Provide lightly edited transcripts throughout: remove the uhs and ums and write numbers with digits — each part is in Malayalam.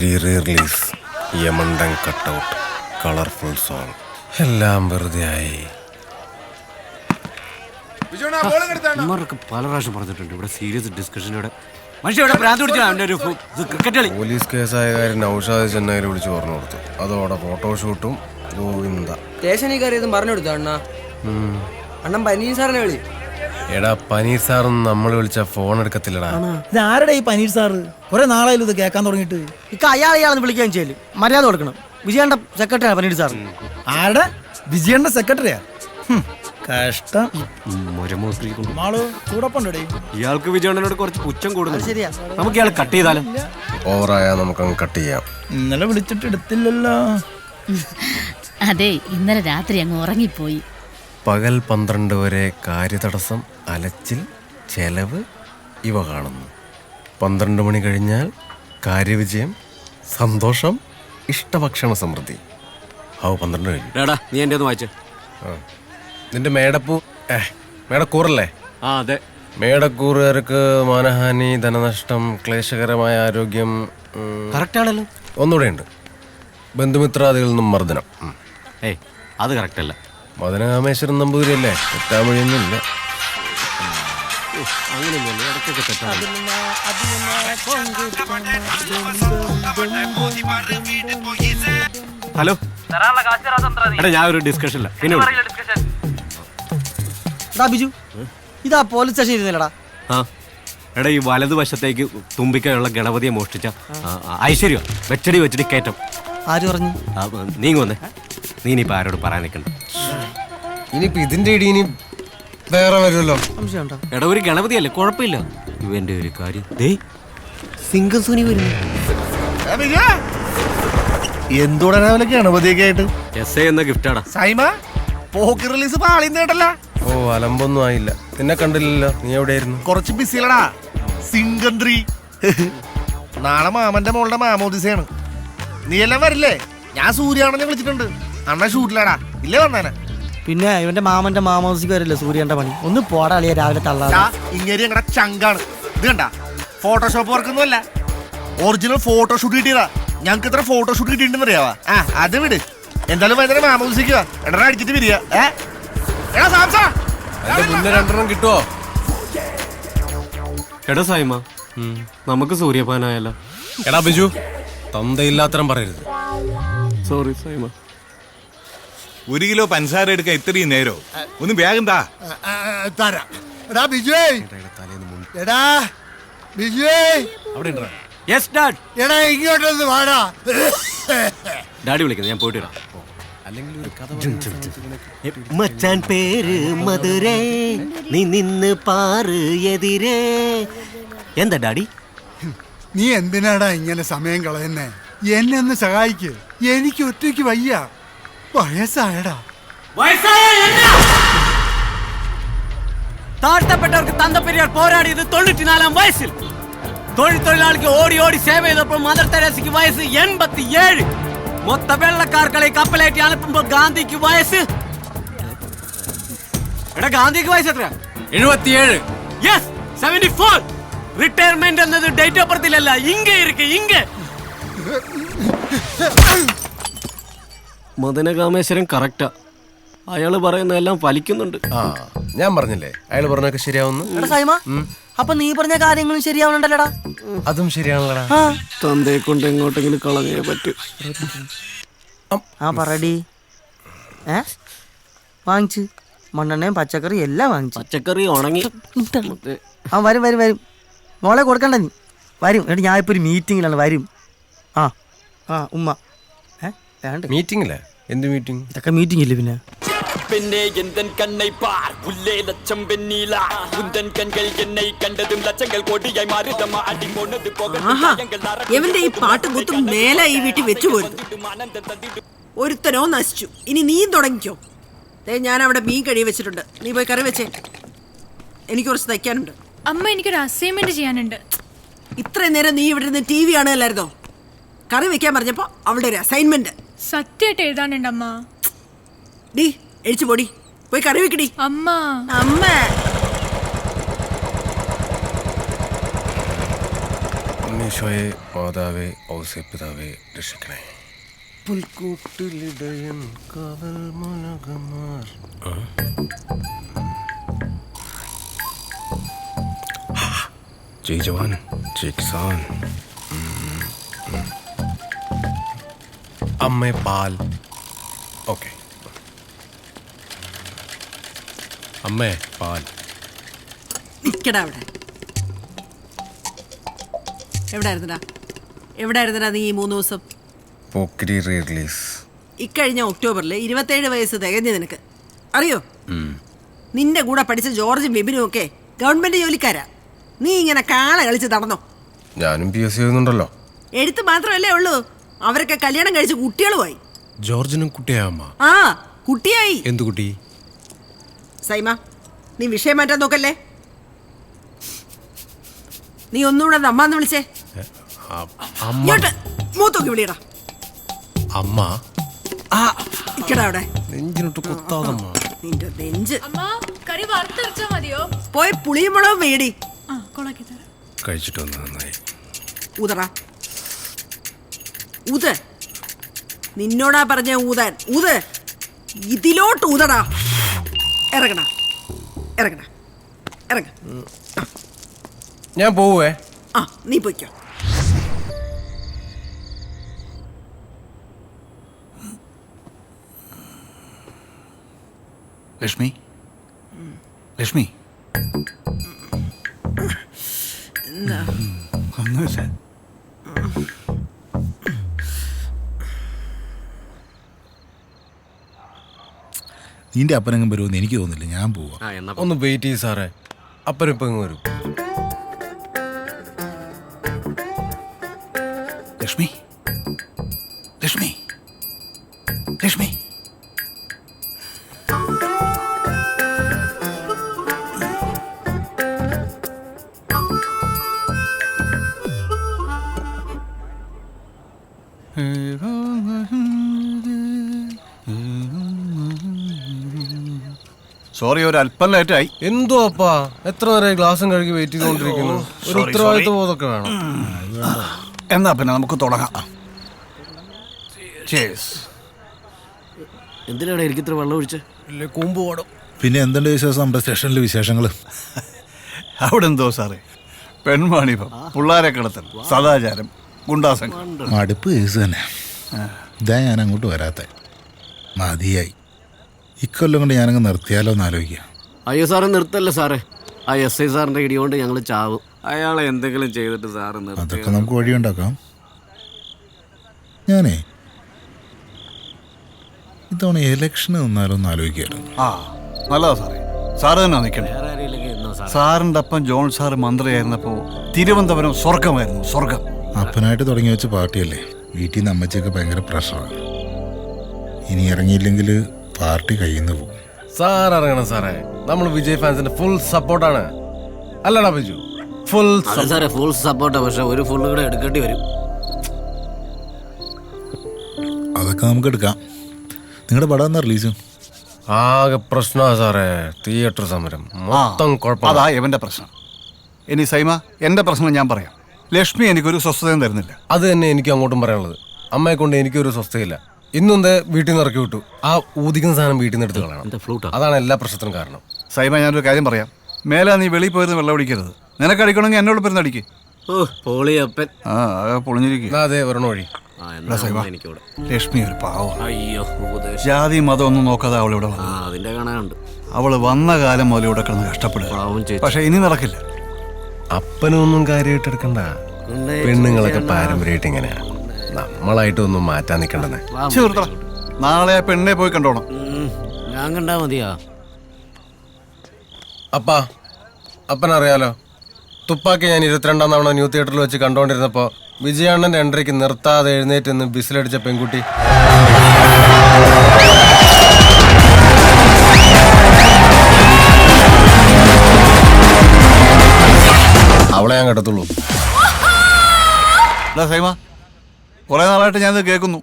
റിലീസ് യമണ്ടൻ കട്ടൗട്ട് കളർഫുൾ സോങ് എല്ലാം വെറുതെ ആയി. പല പ്രാവശ്യം പറഞ്ഞിട്ടുണ്ട് ഇവിടെ സീരിയസ് ഡിസ്കഷനോടെ മനുഷ്യ ഭ്രാന്ത് പിടിച്ചാ അവന്റെ ഒരു ക്രിക്കറ്റ് കളി. പോലീസ് കേസായ കാര്യം നൗഷാദ് ചെന്നൈയിൽ വിളിച്ച് പറഞ്ഞു കൊടുത്തു. അതോടെ ഫോട്ടോഷൂട്ടും ഗോവിന്ദ. സ്റ്റേഷനിൽ കയറിയതും പറഞ്ഞു കൊടുത്തു അണ്ണ. അണ്ണൻ പനീർ സാറിനെ വിളി. എടാ പനീർ സാറൊന്നും നമ്മൾ വിളിച്ച ഫോൺ എടുക്കത്തില്ലടാ. ഇത് ആരുടെ ഈ പനീർ സാറ്? കുറെ നാളായാലും ഇത് കേൾക്കാൻ തുടങ്ങിയിട്ട്. ഇക്ക അയാളെന്ന് വിളിക്കാൻ ചെയ്യല് മര്യാദ കൊടുക്കണം. വിജയന്റെ സെക്രട്ടറിയാണ് പനീർ സാർ. ആരുടെ? വിജയന്റെ സെക്രട്ടറിയാ? കഷ്ടം. മാളു ചൂടപ്പുണ്ടേ. ഇയാൾക്ക് വിജയണ്ണനോട് കുറച്ച് പുച്ഛം കൂടുന്നു. ശരിയാ, നമുക്ക് ഇയാൾ കട്ട് ചെയ്താലോ? ഓവറായാ നമുക്കങ്ങ് കട്ട് ചെയ്യാം. ഇന്നലെ വിളിച്ചിട്ട് എടുത്തില്ലല്ലോ. അതെ, ഇന്നലെ രാത്രി അങ്ങ് ഉറങ്ങിപ്പോയി. പകൽ 12 വരെ കാര്യതടസ്സം, അലച്ചിൽ, ചെലവ് ഇവ കാണുന്നു. 12 മണി കഴിഞ്ഞാൽ കാര്യവിജയം, സന്തോഷം, ഇഷ്ടഭക്ഷണ സമൃദ്ധി. 12 കഴിഞ്ഞു. നീ എന്റെ ഒന്ന് വായിച്ചേ. നിന്റെ മേടക്കൂറല്ലേ? ആ അതെ. മേടക്കൂറുകാർക്ക് മാനഹാനി, ധനനഷ്ടം, ക്ലേശകരമായ ആരോഗ്യം. കറക്റ്റ് ആണല്ലോ. ഒന്നുകൂടെ ഉണ്ട്, ബന്ധുമിത്രാദികളിൽ നിന്നും മർദ്ദനം. ഏയ് അത് കറക്റ്റ് അല്ല. മദനകാമേശ്വരൻ നമ്പൂതിരിയല്ലേ, തെറ്റാമൊഴിയൊന്നുമില്ല. അങ്ങനെയൊന്നുമല്ല, ഇടയ്ക്കൊക്കെ തെറ്റാണ്. ഹലോ എടാ, ഞാൻ ഒരു ഡിസ്കഷനില്ല. പിന്നെ ബിജു ഇതാ പോലീസ് സ്റ്റേഷൻ ഇരുന്നില്ലടാ. ആ എടാ, ഈ വലതുവശത്തേക്ക് തുമ്പിക്കയുള്ള ഗണപതിയെ മോഷ്ടിച്ച ഐശ്വര്യ വെച്ചടി കയറ്റം. ആര് പറഞ്ഞു? നീങ്ങി വന്നേ. നീ ഇനിയിപ്പോ ആരോട് പറയാൻ നിൽക്കണ്ട. ഇനിയിപ്പോ ഇതിന്റെ ഇടി ഇനി വേറെ വരുമല്ലോ. സംശയമുണ്ടോ? എടാ, ഒരു ഗണപതിയല്ലേ, കുഴപ്പമില്ല. ഇവന്റെ ഒരു കാര്യം ദേ സിംഗം സുനി വരുന്നു. എന്തുടനെ ഗണപതിയൊക്കെ ആയിട്ട് എസ് എന്ന ഗിഫ്റ്റാടാ. സൈമ പോക്ക് റിലീസ് പാളിന്നേട്ടല്ല. ഓ അലമ്പൊന്നും ആയില്ല. നിന്നെ കണ്ടില്ലല്ലോ, നീ എവിടെയായിരുന്നു? കുറച്ച് ബിസിലടാ. സിംഗന്ത്രി നാളെ മാമന്റെ മോളുടെ മാമോദിസയാണ്. നീ എല്ലാം വരില്ലേ? ഞാൻ സൂര്യാണെന്ന് വിളിച്ചിട്ടുണ്ട്. അണ്ണ ഷൂട്ടിലടാ. ഇല്ലേ വന്നേനെ? പിന്നെ ഇവന്റെ മാമന്റെ മാമോസിക്ക് വരില്ലേ സൂര്യന്റെ പണി. ഒന്ന് പോടാളിയ രാവിലെ തള്ളാ. ഇങ്ങനെ ഞങ്ങളുടെ ചങ്കാണ്. ഇത് കണ്ട ഫോട്ടോഷോപ്പ് വർക്കൊന്നും അല്ല, ഒറിജിനൽ ഫോട്ടോഷൂട്ട് കിട്ടിയതാ. ഞങ്ങക്ക് ഇത്ര ഫോട്ടോഷൂട്ട് കിട്ടിയിട്ടുണ്ടെന്ന് അറിയാവാ. അത് വിട്. എന്തായാലും വൈകുന്നേരം മാമോദിസിക്കുക. എടാ അടിച്ചിട്ട് വരിക. മുന്നേ 2 കിട്ടുവോ? എടാ സൈമ, നമുക്ക് സൂര്യപാനായല്ലോ. എടാ ബിജു, തന്തയില്ലാത്തരം പറയരുത്. സോറി സൈമ. 1 കിലോ പഞ്ചസാര എടുക്കാൻ ഇത്രയും നേരോ? ഒന്ന് വേഗം താ. തരാം. എടാ ബിജുവേ, എടാ ബിജുവേ, അവിടെ ഉണ്ടോ? Yes dad. എടാ ഇങ്ങോട്ടൊന്ന് വാടാ. ഡാഡി വിളിക്കുന്നത്, ഞാൻ പോയിട്ട് വരാം. അല്ലെങ്കിൽ മച്ചാൻ പേര് മധുരേ, നീ നിന്ന് പാറ് എതിരേ. എന്താ ഡാഡി? നീ എന്തിനാടാ ഇങ്ങനെ സമയം കളയുന്നേ? എന്നെ ഒന്ന് സഹായിക്ക്. എനിക്ക് ഒറ്റയ്ക്ക് വയ്യ. വയസ്സായടാ. താഴ്ത്തപ്പെട്ടവർക്ക് തന്തപ്പെരിയാർ പോരാടിയത് 94-ാം വയസ്സിൽ. തൊഴിലാളിക്ക് ഓടി ഓടി സേവ ചെയ്തപ്പോൾ മദർ തെരേസയ്ക്ക് വയസ്സ് 87. മൊത്ത വെള്ളക്കാർക്കളെ കപ്പലേറ്റി അனுப்புമ്പോൾ ഗാന്ധിക്ക് വയസ്സ്. എടാ ഗാന്ധിക്ക് വയസ്സ് എത്രയാ? 77. യെസ്, 74. റിട്ടയർമെന്റ് എന്നത് ഡേറ്റ് ഓഫ് ബർത്തിലല്ല, ഇങ്ങ ഇരിക്കെ ഇങ്ങ. മദനകാമേശ്വരൻ കറക്റ്റാ. അയാള് പറയുന്നതെല്ലാം ഫലിക്കുന്നുണ്ട്. ഞാൻ പറഞ്ഞില്ലേ, അയാൾ പറഞ്ഞൊക്കെ ശരിയാവുന്നു. എടാ സൈമ, അപ്പൊ നീ പറഞ്ഞ കാര്യങ്ങളും ശരിയാവണുണ്ടല്ലോടാ. അതും ശരിയാണല്ലോടാ. തന്തയെ കൊണ്ട് എങ്ങോട്ടെങ്കിലും കളഞ്ഞേ പറ്റൂ. പറടി. വാങ്ങിച്ച് മണ്ണെണ്ണയും പച്ചക്കറി എല്ലാം വാങ്ങിച്ചു. പച്ചക്കറി ഉണങ്ങി. വരും വരും വരും. മോളെ കൊടുക്കണ്ട നീ. വരും. എന്നിട്ട് ഞാൻ ഇപ്പൊ ഒരു മീറ്റിങ്ങിലാണ്. വരും. ഉമ്മ മീറ്റിംഗില്ലേ? എന്ത് മീറ്റിംഗ്? ഇതൊക്കെ മീറ്റിംഗ് ഇല്ലേ പിന്നെ? பெண்ணே எந்தன் கண்ணை பார், உள்ளே லட்சம் வெண்ணீலா, உந்தன் கண்கள் என்னை கண்டதும் லட்சங்கள் கோடியாய் மாறுதம்மா, அடி போனது போக. എവന്റെ ഈ പാട്ടും കുത്തും മേലെ ഈ വീട്ടിൽ വെച്ചു പോരുന്നു. ഒരുത്തനോ നശിച്ചു. ഇനി നീയും തുടങ്ങിക്കോ. ഞാൻ അവിടെ മീൻ കഴി വെച്ചിട്ടുണ്ട്. നീ പോയി കറി വെച്ചേ. എനിക്ക് കുറച്ച് തയ്ക്കാനുണ്ട്. അമ്മ, എനിക്കൊരു അസൈൻമെന്റ് ചെയ്യാനുണ്ട്. ഇത്രയും നേരം നീ ഇവിടെ നിന്ന് TV കാണുകയല്ലായിരുന്നോ? കറി വെക്കാൻ പറഞ്ഞപ്പോ അവളുടെ ഒരു അസൈൻമെന്റ്. സത്യമായിട്ട് എഴുതാനുണ്ട് അമ്മ. ഡി എഴിച്ചു പൊടി, പോയി കറി വെക്കടി. അമ്മ അമ്മ നീ ഈശോയെ മാതാവേ ഔസേപ്പിതാവേ രക്ഷിക്കണേ. പുൽക്കൂട്ടിലിടയൻ കാവൽ മുനകമാർ. ജയ് ജവാൻ ജയ് കിസാൻ. അമ്മേ പാൽ. ഓക്കെ അമ്മേ പാൽ. നിക്കടാ അവിടെ. എവിടായിരുന്നടാ നീ ഈ 3 ദിവസം? പോക്കിരി റിലീസ്. ഇക്കഴിഞ്ഞ ഒക്ടോബറിൽ 27 വയസ്സ് തികഞ്ഞു നിനക്ക് അറിയോ? നിന്റെ കൂടെ പഠിച്ച ജോർജും ബിബിനും ഒക്കെ ഗവൺമെന്റ് ജോലിക്കാരാ. നീ ഇങ്ങനെ കാള കളിച്ച് നടന്നോ? ഞാനും PSC ചെയ്യുന്നുണ്ടല്ലോ. എഴുത്ത് മാത്രമല്ലേ ഉള്ളൂ, അവരൊക്കെ കല്യാണം കഴിച്ച് കുട്ടികളുമായി. ജോർജിനും കുട്ടിയാമ്മ. ആ കുട്ടിയായി. എന്തു കുട്ടി? സൈമ, നീ വിഷയം മാറ്റാൻ നോക്കല്ലേ. നീ ഒന്നുകൂടെ അമ്മാന്ന് വിളിച്ചേ. ഇങ്ങോട്ട് മൂത്തോക്കി വിളിയടാ. അമ്മ ഇക്കടാ അവിടെ. നെഞ്ചിനോട്ട് കുത്താതമ്മ. നിന്റെ നെഞ്ച്. കറി വറുത്തരച്ചാ മതിയോ? പോയി പുളിയും മുളകും വേടി. കഴിച്ചിട്ട് വന്ന് നന്നായി. ഊതറാ ഊത്. നിന്നോടാ പറഞ്ഞ ഊതാൻ. ഊത്. ഇതിലോട്ട് ഊതടാ. ഇറങ്ങണ ഇറങ്ങണ ഇറങ്ങ. ഞാൻ പോവേ. ആ നീ പൊയ്ക്കോ. ലക്ഷ്മി, ലക്ഷ്മി, ഒന്നുമില്ല. നിന്റെ അപ്പനെങ്ങും വരുമെന്ന് എനിക്ക് തോന്നുന്നില്ല. ഞാൻ പോവാ. ഒന്ന് വെയിറ്റ് ചെയ്യ് സാറേ. അപ്പനിപ്പം വരും. ലക്ഷ്മി, ലക്ഷ്മി, ലക്ഷ്മി. സോറി, ഒരു അല്പം ലേറ്റായി. എന്തോ അപ്പാ, എത്ര നേരം ഗ്ലാസും കഴുകി വെയിറ്റ് ചെയ്തുകൊണ്ടിരിക്കുന്നു. ഒരു ഉത്തരവാദിത്വ ബോധമൊക്കെ വേണം. എന്നാ പിന്നെ നമുക്ക് തുടങ്ങാം. എന്തിനാണ് എനിക്ക് ഇത്ര വെള്ളം ഒഴിച്ച്? ഇല്ലേ കൂമ്പ് പാടും. പിന്നെ എന്തുണ്ട് വിശേഷം? നമ്മുടെ സ്റ്റേഷനിലെ വിശേഷങ്ങൾ അവിടെ എന്തോ സാറേ, പെൺവാണിഭം, പിള്ളാരെ കിടത്തൽ, സദാചാരം, ഗുണ്ടാസംഘം. മടുപ്പ് കേസ് തന്നെ. ഇതാ ഞാൻ അങ്ങോട്ട് വരാത്ത. മതിയായി. ഇക്കൊല്ലം കൊണ്ട് ഞാനങ്ങ് നിർത്തിയാലോ എന്ന് ആലോചിക്കുക. അയ്യോ സാറ് നിർത്തല്ലേ സാറേ. ആ SI സാറിന്റെ ഇടികൊണ്ട് ഞങ്ങൾ ചാവും. അയാളെ എന്തെങ്കിലും ചെയ്തിട്ട് സാറ് അതൊക്കെ നമുക്ക് വഴിയുണ്ടാക്കാം. ഞാനേ ഇത്തവണ ഇലക്ഷന് നിന്നാലോ എന്ന് ആലോചിക്കാമല്ലോ. ആ നല്ലതാ സാറേ. സാറ് തന്നെ നിൽക്കണേ. സാറിൻ്റെ അപ്പം ജോൺ സാറ് മന്ത്രിയായിരുന്നപ്പോൾ തിരുവനന്തപുരം സ്വർഗമായിരുന്നു, സ്വർഗം. അപ്പനായിട്ട് തുടങ്ങി വെച്ച പാർട്ടിയല്ലേ. വീട്ടിൽ നിന്ന് അമ്മച്ചൊക്കെ ഭയങ്കര പ്രഷറാണ്. ഇനി ഇറങ്ങിയില്ലെങ്കിൽ പാർട്ടി കയ്യിൽ നിന്ന് പോകും. സാർ ഇറങ്ങണം സാറേ. നമ്മൾ വിജയ് ഫാൻസിന്റെ ഫുൾ സപ്പോർട്ടാണ്. അല്ലടാ ബിജു? ഫുൾ സാറേ ഫുൾ സപ്പോർട്ടാ. പക്ഷെ ഒരു ഫുള്ള് കൂടെ എടുക്കേണ്ടി വരും. അതൊക്കെ നമുക്ക് എടുക്കാം. നിങ്ങളുടെ പടം എന്നാ റിലീസ്? ആകെ പ്രശ്നമാണ് സാറേ. തിയേറ്റർ സമരം മൊത്തം കുഴപ്പം. അതാ ഇവന്റെ പ്രശ്നം. ഇനി സൈമ, എന്റെ പ്രശ്നം ഞാൻ പറയാം. ലക്ഷ്മി എനിക്കൊരു സ്വസ്ഥതയും തരുന്നില്ല. അത് തന്നെ എനിക്ക് അങ്ങോട്ടും പറയാനുള്ളത്. അമ്മയെ കൊണ്ട് എനിക്കൊരു സ്വസ്ഥയില്ല. ഇന്നെന്ത് വീട്ടിൽ നിന്ന് ഇറക്കി വിട്ടു. ആ ഊതിക്കുന്ന സാധനം വീട്ടിൽ നിന്ന് എടുത്ത് കളയണം. അതാണ് എല്ലാ പ്രശ്നത്തിനും കാരണം. സൈമ, ഞാനൊരു കാര്യം പറയാം. മേലെ നീ വെളിയിൽ പോയിരുന്ന് വെള്ളം അടിക്കരുത്. നിനക്ക് അടിക്കണമെങ്കിൽ എന്നോട് പേരുന്ന് അടിക്ക്. പൊളിഞ്ഞിരിക്കും. അതെ ഒരെണ്ണം വഴി. ലക്ഷ്മി ഒരു പാവം. ജാതി മതം ഒന്നും നോക്കാതെ അവളിവിടെ വന്നു. അവള് വന്ന കാലം മുതൽ ഇവിടെ കിടന്ന് കഷ്ടപ്പെടുക. പക്ഷെ ഇനി നടക്കില്ല. അപ്പനൊന്നും കാര്യമായിട്ട് എടുക്കണ്ട. പെണ്ണുങ്ങളൊക്കെ പാരമ്പര്യമായിട്ട് ഇങ്ങനെയാ. നമ്മളായിട്ടൊന്നും മാറ്റാൻ നിൽക്കണ്ടെന്നേ. നാളെ ആ പെണ്ണെ പോയി കണ്ടോണം. ഞാൻ കണ്ടാ മതിയാ. അപ്പനറിയാലോ, തുപ്പാക്കി ഞാൻ 22-ാം തവണ ന്യൂ തിയേറ്ററിൽ വെച്ച് കണ്ടോണ്ടിരുന്നപ്പോ വിജയാണ്ണന്റെ എൻട്രിക്ക് നിർത്താതെ എഴുന്നേറ്റ് നിന്ന് ബിസിലടിച്ച പെൺകുട്ടി. അവളെ ഞാൻ കണ്ടത്തുള്ളൂ. സൈമ, കുറെ നാളായിട്ട് ഞാനിത് കേൾക്കുന്നു.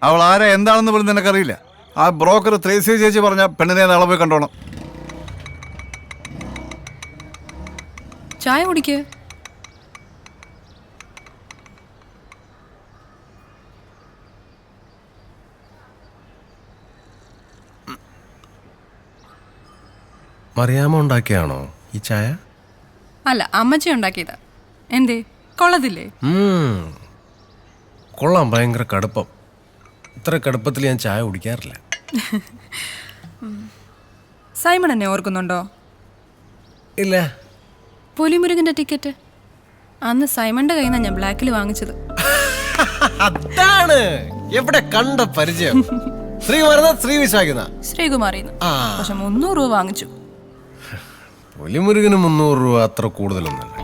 അവൾ ആരാ എന്താണെന്ന് പോലും നിനക്കറിയില്ല. ആ ബ്രോക്കർ ത്രേസ്യ ചേച്ചി പറഞ്ഞ പെണ്ണിനെ നാളെ പോയി കണ്ടോണം. ചായ കുടിക്ക്. മറിയാമ്മ ഉണ്ടാക്കിയാണോ ഈ ചായ? അല്ല, അമ്മച്ചി ഉണ്ടാക്കിയതാ. എന്തേ, കൊള്ളതില്ലേ? കൊള്ളാം, ഭയങ്കര കടുപ്പം. ഇത്ര കടുപ്പത്തിൽ ഞാൻ ചായ കുടിക്കാറില്ല. സൈമൺ എന്നെ ഓർക്കുന്നുണ്ടോ? ഇല്ല. പുലിമുരുകന്റെ ടിക്കറ്റ് അന്ന് സൈമണിന്റെ കയ്യിൽ നിന്നാണ് ഞാൻ ബ്ലാക്കിൽ വാങ്ങിച്ചത്. അതാണ് എവിടെ കണ്ട പരിചയം. ശ്രീകുമാറിന്ന്. പക്ഷെ 300 രൂപ വാങ്ങിച്ചു. പുലിമുരുകന് 300 രൂപ അത്ര കൂടുതലൊന്നല്ല.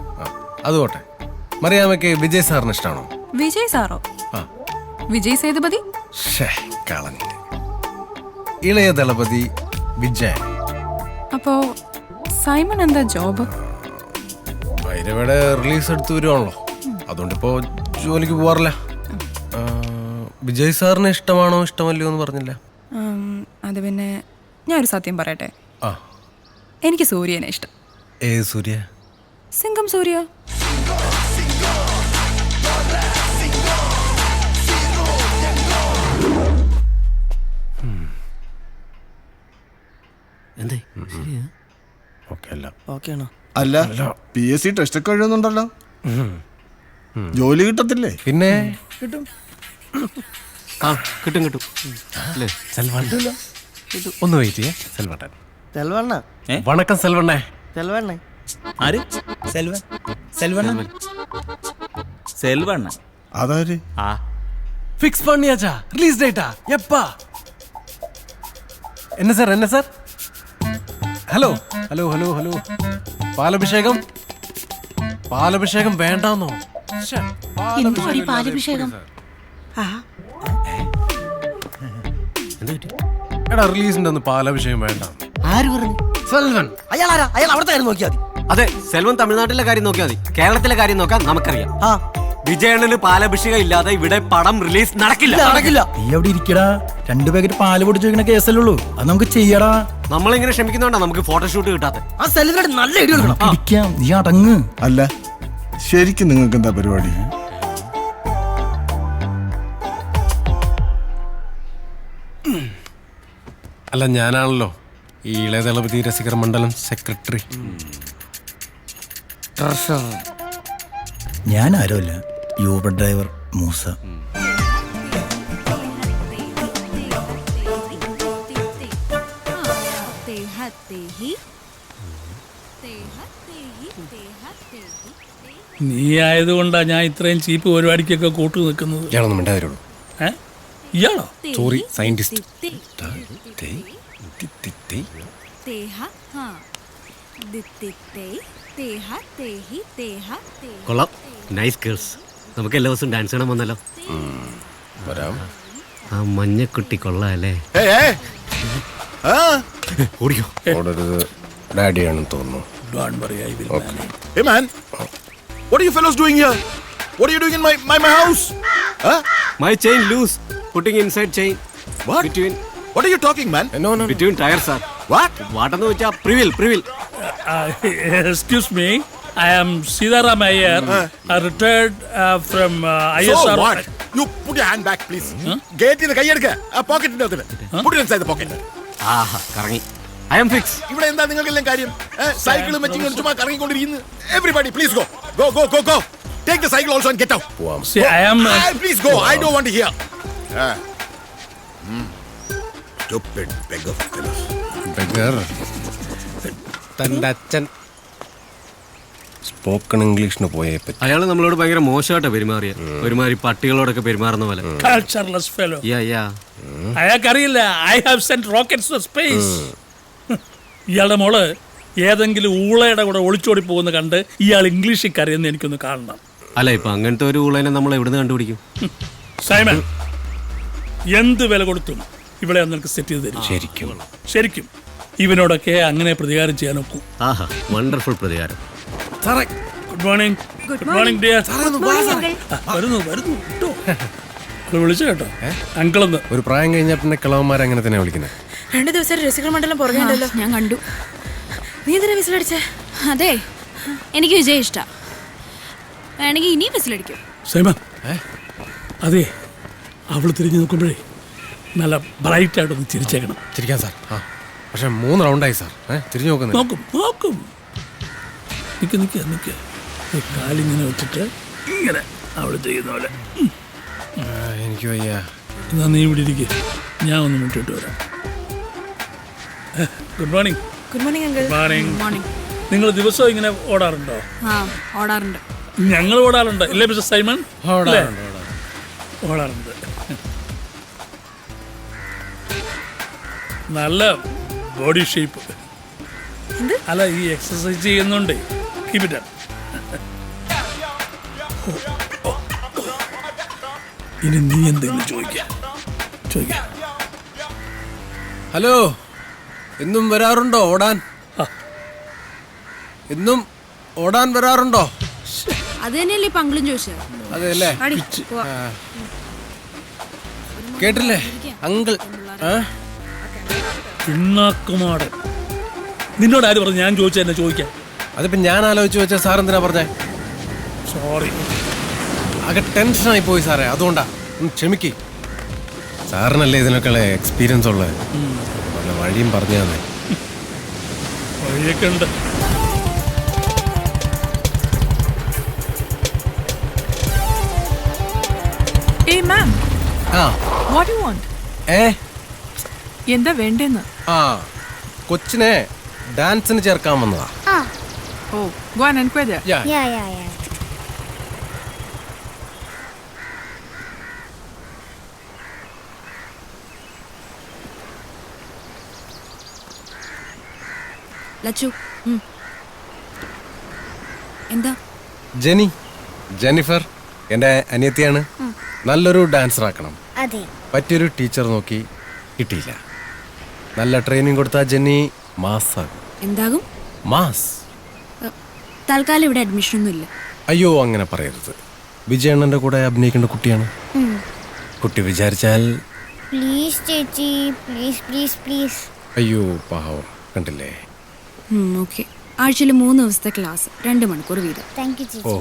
അതുകൊട്ടെ, മറിയാമ്മയ്ക്ക് വിജയ് സാറിന് ഇഷ്ടമാണോ? വിജയ് സാറോ? വിജയ് സേതുപതി. ഇളയ ദളപതി വിജയ്. അപ്പോ സൈമൺ എന്താ ജോബ്? ഭൈരവയുടെ റിലീസ് എടുത്ത് വരുവാണല്ലോ, അതുകൊണ്ടിപ്പോ ജോലിക്ക് പോവാറില്ല. വിജയ് സാറിന് ഇഷ്ടമാണോ ഇഷ്ടമല്ലയോ എന്ന് പറഞ്ഞില്ല. അത് പിന്നെ ഞാനൊരു സത്യം പറയട്ടെ, എനിക്ക് സൂര്യനെ ഇഷ്ടം. ഏത് സൂര്യ? സിംഗം സൂര്യ. അല്ല, PSC ടെസ്റ്റ് ഒക്കെ എഴുതുന്നുണ്ടല്ലോ, ജോലി കിട്ടത്തില്ലേ? പിന്നെ കിട്ടും. ഒന്ന് വെയിറ്റ് ചെയ്യേ. സെൽവണ്ണൻ. സെൽവണ്ണ. വണക്കം സെൽവണ്ണേ. സെൽവണ്ണ. ആര്? സെൽവൻ. സെൽവണ്ണ. സെൽവണ്ണ അതാര്? ഫിക്സ് പണിയാച്ചാ. റിലീസ് ഡേറ്റാ എപ്പാ? എന്നെ sir. Hello hello hello hello. പാലഭിഷേകം വേണ്ടാന്നോ? പാലഭിഷേകം. എടാ, റിലീസിന്റെ ഒന്ന് പാലഭിഷേകം വേണ്ട. ആര് പറഞ്ഞു? സെൽവൻ. അയാളാരാ? അയാൾ അവിടുത്തെ കാര്യം നോക്കിയാൽ മതി. അതെ, സെൽവൻ തമിഴ്നാട്ടിലെ കാര്യം നോക്കിയാൽ മതി. കേരളത്തിലെ കാര്യം നോക്കാൻ നമുക്കറിയാം. വിജയണ്ണന് പാലഭിഷേകം ഇല്ലാതെ ഇവിടെ പടം റിലീസ് നടക്കില്ല. നീ അവിടെ ഇരിക്കടാ. 2 പാക്കറ്റ് പാല് പൊടിച്ചു വെക്കണ കേസല്ലേ ഉള്ളൂ, അത് നമുക്ക് ചെയ്യടാ. നമ്മളിങ്ങനെ ക്ഷമിക്കുന്നോണ്ടാ നമുക്ക് ഫോട്ടോഷൂട്ട് കിട്ടാത്ത. ആ സെൽവനോട് നല്ല ഐഡിയ കൊടുക്കണം. ഇരിക്കാം, നീ അടങ്ങ്. അല്ല, ശരിക്കും നിങ്ങൾക്ക് എന്താ പരിപാടി? അല്ല, ഞാനാണല്ലോ ഈ ഇളയ ദളപതി രസികർ മണ്ഡലം സെക്രട്ടറി. ഞാൻ ആരുമല്ല, യൂബർ ഡ്രൈവർ മൂസ. നീ ആയതുകൊണ്ടാ ഞാൻ ഇത്രയും ചീപ്പ് പരിപാടിക്കൊക്കെ കൂട്ടു നിൽക്കുന്നത്. ഇയാളൊന്നും മിണ്ടാതിരുള്ളൂ. ഇയാളോ? Sorry, scientist. കൊള്ളാം, നൈസ് ഗേൾസ്. നമുക്ക് എല്ലാ ദിവസവും ഡാൻസ് കാണാൻ വന്നല്ലോ. വരാം. ആ മഞ്ഞക്കുട്ടി കൊള്ളാല്ലേ? ഓടിക്കോ. ഓടരുത്, ഡാഡിയാണെന്ന് തോന്നുന്നു. Hey man, what are you fellows doing here? What are you doing in my house? Huh? My chain loose. Putting inside chain. What? What are you talking, man? No. Between tires, sir. What? എന്ന് വെച്ചാ പ്രിവിൽ. Excuse me, I am Sidaram Iyer, retired from ISR. So what? You put your hand back, please. Gate in the kay edukka. Pocket in the put it inside the pocket. കറങ്ങി. I am fixed. ഇവിടെ എന്താ നിങ്ങൾക്കെല്ലാം കാര്യം? സൈക്കിളും വെച്ചിങ്ങനെ ചുമ്മാ കറങ്ങിക്കൊണ്ടിരിക്കുന്നു. Everybody, please go. Go. Take the cycle also and get out. See, I am. Please go. I don't want to hear. Stupid beggar fellows. Beggar. തന്റെ അച്ഛൻ സ്പോക്കൺ ഇംഗ്ലീഷിന് പോയേ പറ്റി. അയാള് നമ്മളോട് ഭയങ്കര മോശമായിട്ടാ പെരുമാറിയ. ഒരുമാതിരി പട്ടികളോടൊക്കെ പെരുമാറുന്ന പോലെ. Cultureless fellow. Yeah. അയാൾക്കറിയില്ല, I have sent rockets to space. ഇയാളുടെ മോള് ഏതെങ്കിലും ഊളയുടെ കൂടെ ഒളിച്ചോടി പോകുന്ന കണ്ട് ഇയാൾ ഇംഗ്ലീഷിൽ കറിയെന്ന് എനിക്കൊന്ന് കാണണം. അല്ല, ഇപ്പൊ അങ്ങനത്തെ ഒരു ഊളനെ നമ്മൾ എവിടുന്ന് കണ്ടുപിടിക്കും? സൈമൺ, എന്ത് വില കൊടുത്തും ഇവിടെ നിനക്ക് സെറ്റ് ചെയ്ത് തരും. ശരിക്കും ഇവനോടൊക്കെ അങ്ങനെ പ്രതികാരം ചെയ്യാൻ ഒക്കും. വണ്ടർഫുൾ പ്രതികാരം. Good morning. Good morning dear. വരുന്നു കേട്ടോ. വിളിച്ചു കേട്ടോ അങ്കിളെന്ന്. ഒരു പ്രായം കഴിഞ്ഞാൽ പിന്നെ കിളവന്മാരെ അങ്ങനെ തന്നെ വിളിക്കുന്നത്. 2 ദിവസം രസികർ മണ്ഡലം പുറകെയുണ്ടല്ലോ. ഞാൻ കണ്ടു. നീ എന്തിനാ വിസിലടിച്ചേ? അതെ, എനിക്ക് വിജയ് ഇഷ്ട. വേണമെങ്കിൽ ഇനിയും വിസിലടിക്കും. സൈമ, അതെ, അവള് തിരിഞ്ഞു നോക്കുമ്പോഴേ നല്ല ബ്രൈറ്റ് ആയിട്ടൊന്ന് ചിരിച്ചേക്കണം. ചിരിക്കാം സാർ. പക്ഷെ 3 റൗണ്ടായി സാർ. തിരിഞ്ഞു നോക്കുന്നത് നോക്കും നോക്കും. നിക്ക് നിക്ക് നിക്ക്. ഈ കാലിങ്ങനെ വെച്ചിട്ട് ഇങ്ങനെ അവിടെ ചെയ്യുന്ന പോലെ. എനിക്ക് വയ്യ. എന്നാ നീ ഇവിടെ ഇരിക്കുക, ഞാൻ ഒന്ന് മുട്ടിട്ട് വരാം. Good morning. Good morning uncle. Morning. നിങ്ങൾ ദിവസവും ഇങ്ങനെ ഓടാറുണ്ടോ? ഓടാറുണ്ട്. ഞങ്ങൾ ഓടാറുണ്ട് ഇല്ലേ മിസ്റ്റർ സൈമൺ? ഓടാറുണ്ട്. നല്ല ബോഡി ഷേപ്പ്. അല്ല, ഈ എക്സസൈസ് ചെയ്യുന്നുണ്ട്. Keep it up. ഇനി നീ എന്തെങ്കിലും ചോദിക്കാം. ഹലോ, ഇന്നും വരാറുണ്ടോ ഓടാൻ? ഇന്നും ഓടാൻ വരാറുണ്ടോ? അത് തന്നെയല്ലേ ഇപ്പൊ അങ്കിളും ചോദിച്ചത്. അതെല്ലേ, കേട്ടില്ലേ അങ്കിൾ? പിണ്ണാക്കുമാടൻ. നിന്നോട് ആര് പറഞ്ഞു ഞാൻ ചോദിച്ച എന്നെ ചോദിക്കാൻ? അതിപ്പോ ഞാൻ ആലോചിച്ച് വെച്ച സാർ എന്തിനാ പറഞ്ഞേ? സോറി, ആകെ ടെൻഷനായി പോയി സാറേ, അതുകൊണ്ടാ. ക്ഷമിക്ക്. സാറിനല്ലേ ഇതിനൊക്കെയുള്ള എക്സ്പീരിയൻസ് ഉള്ളത്. വല്ല വഴിയും പറഞ്ഞു തന്നെ. വഴിയൊക്കെ ഉണ്ട്. എന്താ വേണ്ടെന്ന്? കൊച്ചിനെ ഡാൻസിന് ചേർക്കാൻ വന്നതാ. ഓ, go and enquire. ലച്ചു, എന്താ? ജെന്നിഫർ എൻ്റെ അനിയത്തിയാണ്. നല്ലൊരു ഡാൻസർ ആക്കണം. പറ്റിയൊരു ടീച്ചർ നോക്കി കിട്ടിയില്ല. നല്ല ട്രെയിനിങ് കൊടുത്താൽ ജെന്നി മാസാകും. എന്താകും? മാസ്. തൽക്കാലം ഇവിടെ അഡ്മിഷൻ ഒന്നും ഇല്ല. അയ്യോ, അങ്ങനെ പറയരുത്. വിജയണ്ണന്റെ കൂടെ അഭിനയിക്കേണ്ട കുട്ടിയാണ്. കുട്ടി വിചാരിച്ചാൽ. പ്ലീസ് ചേച്ചി, പ്ലീസ് പ്ലീസ് പ്ലീസ്. അയ്യോ പാവം, കണ്ടില്ലേ? ഓക്കെ, ആഴ്ചയിൽ 3 ദിവസത്തെ ക്ലാസ്, 2 മണിക്കൂർ വീതം. താങ്ക് യു ചേച്ചി.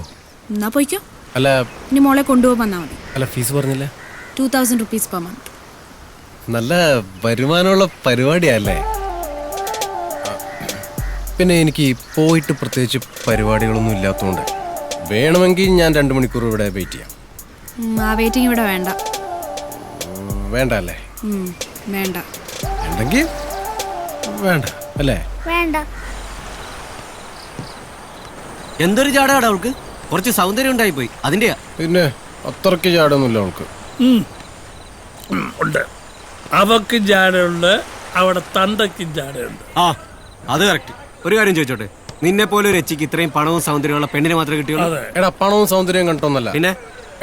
എന്നാ പോയിക്കോ. അല്ല, ഇനി മോളെ കൊണ്ടുപോകാൻ വന്നാൽ മതി. അല്ല, ഫീസ് പറഞ്ഞില്ല? 2000 rupees per month. നല്ല വരുമാനമുള്ള പരിപാടിയല്ലേ? പിന്നെ എനിക്ക് പോയിട്ട് പ്രത്യേകിച്ച് പരിപാടികളൊന്നും ഇല്ലാത്തതുകൊണ്ട് വേണമെങ്കിൽ ഞാൻ 2 മണിക്കൂർ ഇവിടെ വെയിറ്റ് ചെയ്യാം. ആ വെയിറ്റിംഗ് ഇവിടെ വേണ്ട. വേണ്ട അല്ലേ? വേണ്ട. ഉണ്ടെങ്കിൽ വേണ്ട അല്ലേ? വേണ്ട. എന്തൊരു ചാടാടാ അവൾക്ക്? കുറച്ച് സൗന്ദര്യം ഉണ്ടായി പോയി, അതിന്റെയാ. പിന്നെ അത്രയ്ക്ക് ചാടൊന്നുമില്ല അവൾക്ക്. ഉണ്ട്. അവക്ക് ജാടയുണ്ട്, അവിടെ തന്തയ്ക്കും ജാടയുണ്ട്. അത് കറക്റ്റ്. ഒരു കാര്യം ചോദിച്ചോട്ടെ, നിന്നെ പോലെ ഒരു എച്ചിക്ക് ഇത്രയും പണവും സൗന്ദര്യമുള്ള പെണ്ണിനെ മാത്രമേ കിട്ടിയുള്ളൂ? എടാ, പണവും സൗന്ദര്യവും കണ്ടോന്നല്ല. പിന്നെ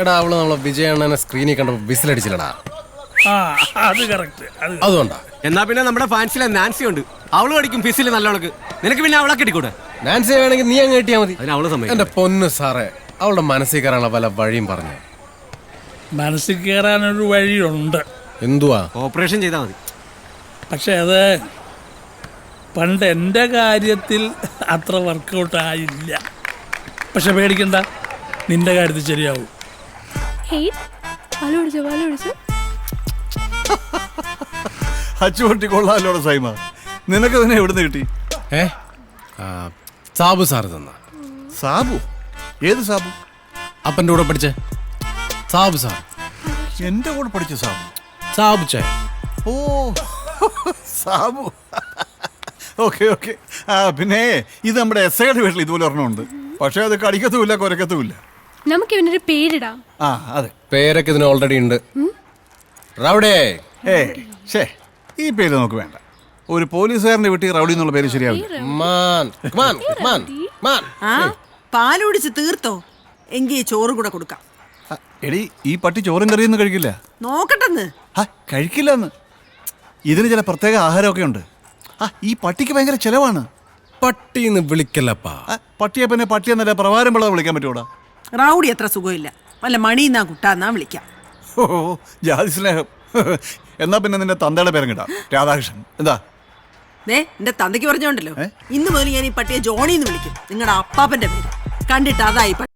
എടാ, അവള് നമ്മളെ വിജയണ്ണനെ സ്ക്രീനിൽ കണ്ടപ്പോ വിസിലടിച്ചില്ലടാ. അത് കറക്റ്റ്. അതുകൊണ്ടാ. എന്നാ പിന്നെ നമ്മുടെ ഫാൻസിലെ നാൻസി ഉണ്ട്, അവള് പഠിക്കും ഫിസിൽ നല്ലവൾക്ക്. നിനക്ക് പിന്നെ അവളെ കിട്ടിക്കൂടെ? നാൻസിയെ വേണമെങ്കിൽ നീ അങ്ങ് കിട്ടിയാ മതി. അതിന് അവള് സമയം. എന്റെ പൊന്ന് സാറേ, അവളുടെ മനസ്സിൽ കയറാനുള്ള പല വഴിയും പറഞ്ഞു. മനസ്സിൽ കയറാനൊരു വഴിയുണ്ട്. എന്തുവാ? ഓപ്പറേഷൻ ചെയ്താൽ മതി. പക്ഷെ അത് പണ്ട് എൻ്റെ കാര്യത്തിൽ അത്ര വർക്കൗട്ട് ആയില്ല. പക്ഷെ പേടിക്കണ്ട, നിന്റെ കാര്യത്തിൽ ശരിയാവും. അച്ചുപൊട്ടി കൊള്ളാലോടെ സൈമ. നിനക്ക് തന്നെ എവിടുന്ന് കിട്ടി? സാബു സാറ് തന്ന. സാബു? ഏത് സാബു? അപ്പൻ്റെ കൂടെ പഠിച്ച സാബു സാർ. എന്റെ കൂടെ പഠിച്ച സാബു? സാബു ചേ. ഓ, സാബു. Okay okay. പിന്നെ ഇത് നമ്മുടെ എസ്ഐയുടെ വീട്ടിൽ ഇതുപോലെ ഒരെണ്ണമുണ്ട്. പക്ഷെ അത് കടിക്കത്തുമില്ല, കുരക്കത്തുമില്ല. നമുക്ക് ഇവനൊരു പേരിടാം. അതെ, പേരൊക്കെ ഇതിന് ഓൾറെഡി ഉണ്ട്. റൗഡേ. ഈ പേര് നമുക്ക് വേണ്ട. ഒരു പോലീസുകാരന്റെ വീട്ടിൽ റൗഡി എന്നുള്ള പേര് ശരിയാവില്ല. പാലുടിച്ച് തീർത്തോ? എങ്കിൽ ചോറ് കൂടെ കൊടുക്കാം. എടി, ഈ പട്ടി ചോറും കറിയൊന്നും കഴിക്കില്ല. നോക്കട്ടെന്ന്. കഴിക്കില്ലെന്ന്. ഇതിന് ചില പ്രത്യേക ആഹാരമൊക്കെ ഉണ്ട്. ഈ പട്ടിക്ക് ഭയങ്കര ചെലവാണ്. പട്ടിന്ന് വിളിക്കല്ലപ്പാ. പട്ടിയെ പിന്നെ പട്ടി എന്നല്ല പ്രവാരം പിള്ളേ വിളിക്കാൻ പറ്റൂടാ. റൗഡി അത്ര സുഖമില്ല, വല്ല മണിന്നാ കുട്ടാന്നാ വിളിക്കാം. ഓ, ജാതി സ്നേഹം. എന്നാ പിന്നെ നിന്റെ തന്തയുടെ പേരും കിട്ടാം, രാധാകൃഷ്ണൻ. എന്താ? എന്റെ തന്തയ്ക്ക് പറഞ്ഞോണ്ടല്ലോ, ഇന്ന് മുതൽ ഞാൻ ഈ പട്ടിയെ ജോണിന്ന് വിളിക്കും. നിങ്ങളുടെ അപ്പാപ്പന്റെ പേര് കണ്ടിട്ട് അതായി.